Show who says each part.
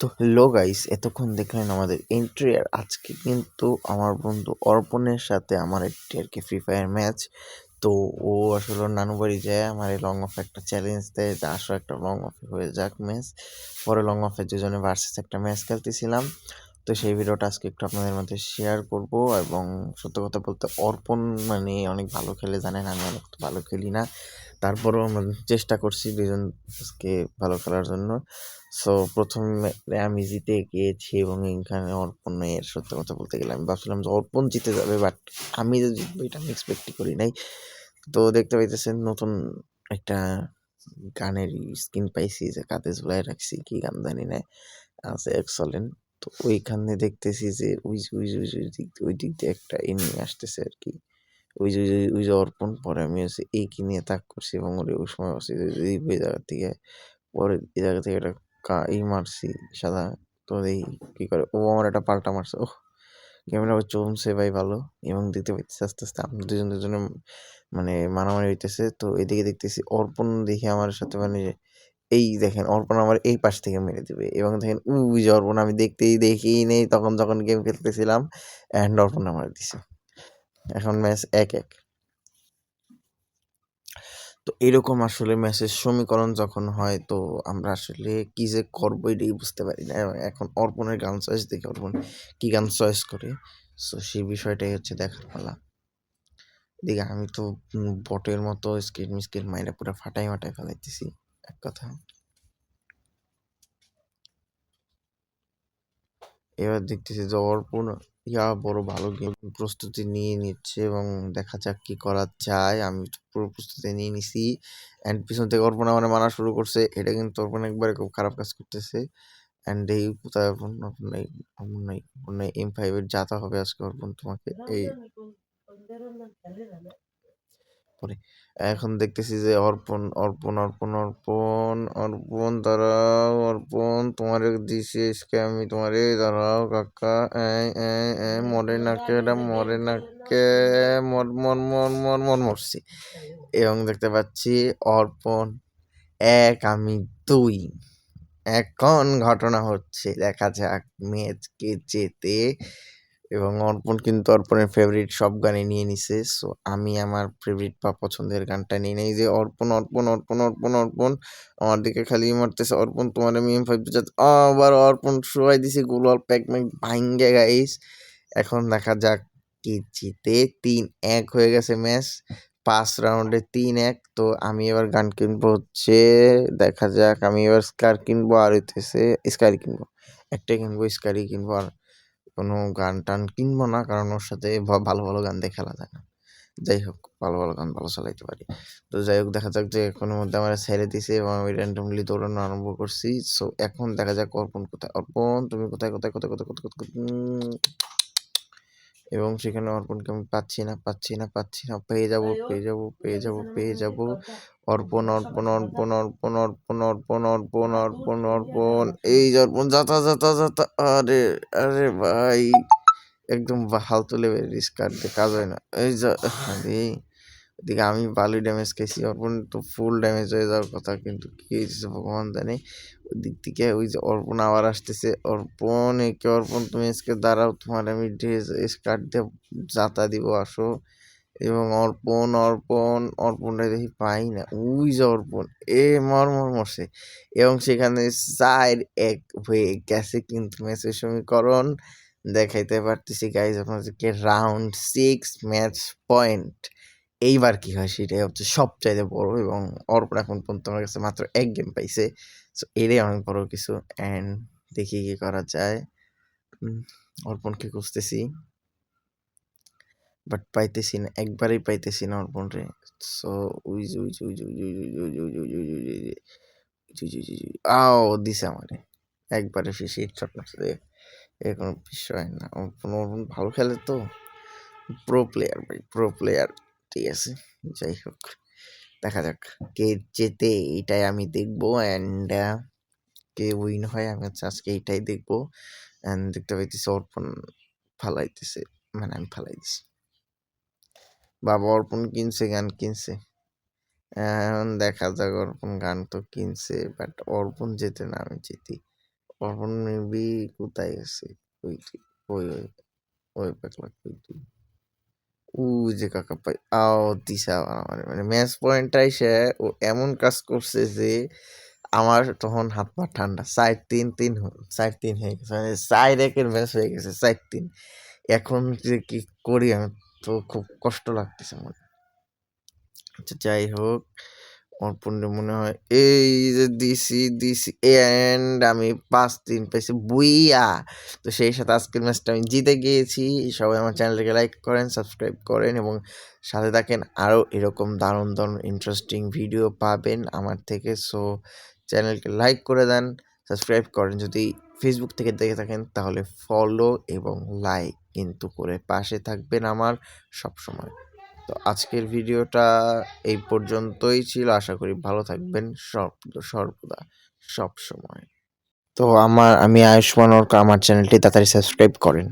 Speaker 1: তো hello guys, এতক্ষণ দেখলেন আমাদের এন্ট্রি। আর আজকে কিন্তু আমার বন্ধু অর্পণের সাথে আমার একটি আর কি ফ্রি ফায়ার ম্যাচ। তো ও আসলে ওর নানু বাড়ি যায়, আমার এই লং অফে একটা চ্যালেঞ্জ দেয় যে আসো একটা লং অফে হয়ে যাক ম্যাচ। পরে লং অফে দুজনে ভার্সেস একটা ম্যাচ খেলতেছিলাম। তো সেই ভিডিওটা আজকে একটু আপনাদের মধ্যে শেয়ার করব। এবং সত্য কথা বলতে অর্পণ মানে অনেক ভালো খেলে, জানেন আমি অনেক ভালো খেলি না, তারপরেও আমরা চেষ্টা করছি দুজনকে ভালো খেলার জন্য। সো প্রথমে আমি জিতে গিয়েছি এবং এখানে অর্পণের সত্য কথা বলতে গেলে আমি ভাবছিলাম যে অর্পণ জিতে যাবে, বাট আমি যে জিতবো এটা আমি এক্সপেক্টই করি নাই। তো দেখতে পাইতেছেন নতুন একটা গানের স্কিন পাইছি, যে কাতে ঝুলাই রাখছি, কি গান জানি না, আছে এক্সেলেন্ট। তো ওইখানে দেখতেছি যে ওই দিক দিয়ে একটা এনিমি আসতেছে আর কি, ওই যে অর্পণ। পরে আমি হচ্ছে এই কি নিয়ে তাক করছি এবং ওই সময় হচ্ছে যে ওই জায়গা থেকে, পরে এই জায়গা থেকে একটা মারছি সাদা। তো এই কি করে ও আমার একটা পাল্টা মারছে, ওহ গেমটা চলছে ভাই ভালো। এবং দেখতে পাইতেছি আস্তে আস্তে আমরা দুজনে মানে মারামারি হইতেছে। তো এদিকে দেখতেছি অর্পণ দেখে আমার সাথে মানে এই দেখেন অর্পণ আমার এই পাশ থেকে মেরে দিবে, এবং দেখেন ওই যে অর্পণ আমি দেখি নেই তখন যখন গেম খেলতেছিলাম, অ্যান্ড অর্পণ আমার দিছে। এখন ম্যাচ 1-1। তো এরকম আসলে ম্যাচের সমীকরণ যখন হয়, তো আমরা আসলে কি যে করবো এটাই বুঝতে পারি না। এখন অর্পণের গান চয়েস দেখে অর্পণ কি গান চয়েস করে, সো সেই বিষয়টাই হচ্ছে দেখার পালা। দেখে আমি তো বটের মতো স্কিল মিস্কিল মাইরা পুরো ফাটাই ফেলাইতেছি এক কথা। এবার দেখতেছি যে অর্পণ বড় ভালো গেম প্রস্তুতি নিয়ে নিচ্ছে এবং দেখা যাক কি করা যায়। আমি পুরো প্রস্তুতি নিয়ে নিছি, অ্যান্ড পিছন থেকে অর্পণ আমার মারা শুরু করছে। এটা কিন্তু অর্পণ একবারে খুব খারাপ কাজ করতেছে। অ্যান্ড এই কোথায় অর্পণ নাই M5 এর জাতা হবে আজকে অর্পণ তোমাকে এই পরে। এখন দেখতেছি যে অর্পণ দাঁড়াও, অর্পণ তোমারে দিছি আজকে আমি, তোমারে দাঁড়াও কাকা। মরে নাকে এটা মরে নাকে, মরছি। এবং দেখতে পাচ্ছি অর্পণ 1 আমি 2। এখন ঘটনা হচ্ছে, দেখা যাক ম্যাচ কে জেতে। এবং অর্পণ কিন্তু অর্পণের ফেভারিট সব গানই নিয়ে নিছে। সো আমি আমার ফেভারিট বা পছন্দের গানটা নিয়ে নেই, যে অর্পণ আমার দিকে খালি মারতেছে। অর্পণ তোমার আমি M5 আবার অর্পণ শোয়াই দিছে গোলাল প্যাক ম্যাক ভাঙ্গে গাইস। এখন দেখা যাক কি জিতে। 3-1 হয়ে গেছে ম্যাচ, 5 রাউন্ডে 3-1। তো আমি এবার গান কিনবো হচ্ছে, দেখা যাক আমি এবার স্কার কিনবো, আর হইতেছে স্কারি কিনবো, একটাই কিনবো, স্কারি কিনবো। আর কোনো গান টান কিনবো না, কারণ ওর সাথে ভালো ভালো গান দিয়ে খেলা যায় না। যাই হোক, ভালো ভালো গান ভালো চালাইতে পারি। তো যাই হোক, দেখা যাক যে এখনের মধ্যে আমরা ছেড়ে দিছি এবং আমি র্যান্ডমলি দৌড়ানো আরম্ভ করছি। সো এখন দেখা যাক অর্পণ কোথায়, অর্পণ তুমি কোথায় কোথায় কোথায় কোথায় কোথায় কোথায় এবং সেখানে অর্পণকে আমি পাচ্ছি না। পেয়ে যাবো। অর্পণ এই যে অর্পণ যাতা। আরে আরে ভাই, একদম ফালতু লেভেলের স্কার দিয়ে কাজ হয় না। এই যা আরে, এদিকে আমি ভালোই ড্যামেজ খাইছি, অর্পণ তো ফুল ড্যামেজ হয়ে যাওয়ার কথা, কিন্তু কি হয়েছে ভগবান জানে। ওই দিক থেকে ওই যে অর্পণ আবার আসতেছে। অর্পণ তুমি আজকে দাঁড়াও, তোমার আমি স্কার দিয়ে যাতা দিব, আসো। এবং অর্পণটা দেখি পাই না, ওই যে অর্পণ মরছে। এবং সেখানে 4-1 হয়ে গেছে, কিন্তু ম্যাচের সমীকরণ দেখাইতে পারতেছি গাইজ আপনাদেরকে। Round 6 match point. এইবার কি হয় সেটাই হচ্ছে সবচাইতে বড়, এবং অর্পণ এখন পর্যন্ত আমার কাছে মাত্র 1 গেম পাইছে। সো এটাই অনেক বড় কিছু। অ্যান্ড দেখি কি করা যায়। অর্পণকে খুঁজতেছি, বাট পাইতেছি না, একবারেই পাইতেছি না অর্পণ রে। সো আও দিছে আমারে একবারে, শেষে হেডশট মারছে। এর কোনো বিষয় না, অর্পণ ভালো খেলে তো, প্রো প্লেয়ার ভাই, প্রো প্লেয়ার। ঠিক আছে, যাই হোক দেখা যাক কে জেতে, এটাই আমি দেখবো। অ্যান্ড কে উইন হয় আমি হচ্ছে আজকে এইটাই দেখবো। অ্যান্ড দেখতে পাইতেছি অর্পণ ফালাইতেছে, মানে আমি ফালাই দিছি। বাবা অর্পণ গান কিনছে। এখন দেখা যাক, অর্পণ গান তো কিনছে, বাট অর্পণ জেতে না আমি জিতি। অর্পণ মেবি কোথায় গেছে? ওই যে ওই, ওই, ওই পাগলা কই তুই? ওই যে কাকা পাই দিছে আবার আমারে। মানে ম্যাচ পয়েন্টটা এসে ও এমন কাজ করছে যে আমার তখন হাত পা ঠান্ডা। ৪-৩ ৪-৩ হয়ে গেছে। মানে ৪-১ এর ম্যাচ হয়ে গেছে ৪-৩। এখন যে কি করি আমি তো খুব কষ্ট লাগতেছে আমার। আচ্ছা যাই হোক, অর্পণরে মনে হয় এই যে দিছি এন্ড আমি ৫-৩ পাইছি বুইয়া! তো সেই সাথে আজকের ম্যাচটা আমি জিতে গিয়েছি। সবাই আমার চ্যানেলটাকে লাইক করেন, সাবস্ক্রাইব করেন এবং সাথে থাকেন। আরও এরকম দারুণ ইন্টারেস্টিং ভিডিও পাবেন আমার থেকে। সো চ্যানেলকে লাইক করে দেন, সাবস্ক্রাইব করেন। যদি ফেসবুক থেকে দেখে থাকেন তাহলে ফলো এবং লাইক কিন্তু করে পাশে থাকবেন আমার সবসময়। তো আজকের ভিডিওটা এই পর্যন্তই ছিল। আশা করি ভালো থাকবেন সর্বদা সবসময়। তো আমি আয়ুষ্মান ওরকা, আমার চ্যানেলটি তাড়াতাড়ি সাবস্ক্রাইব করেন।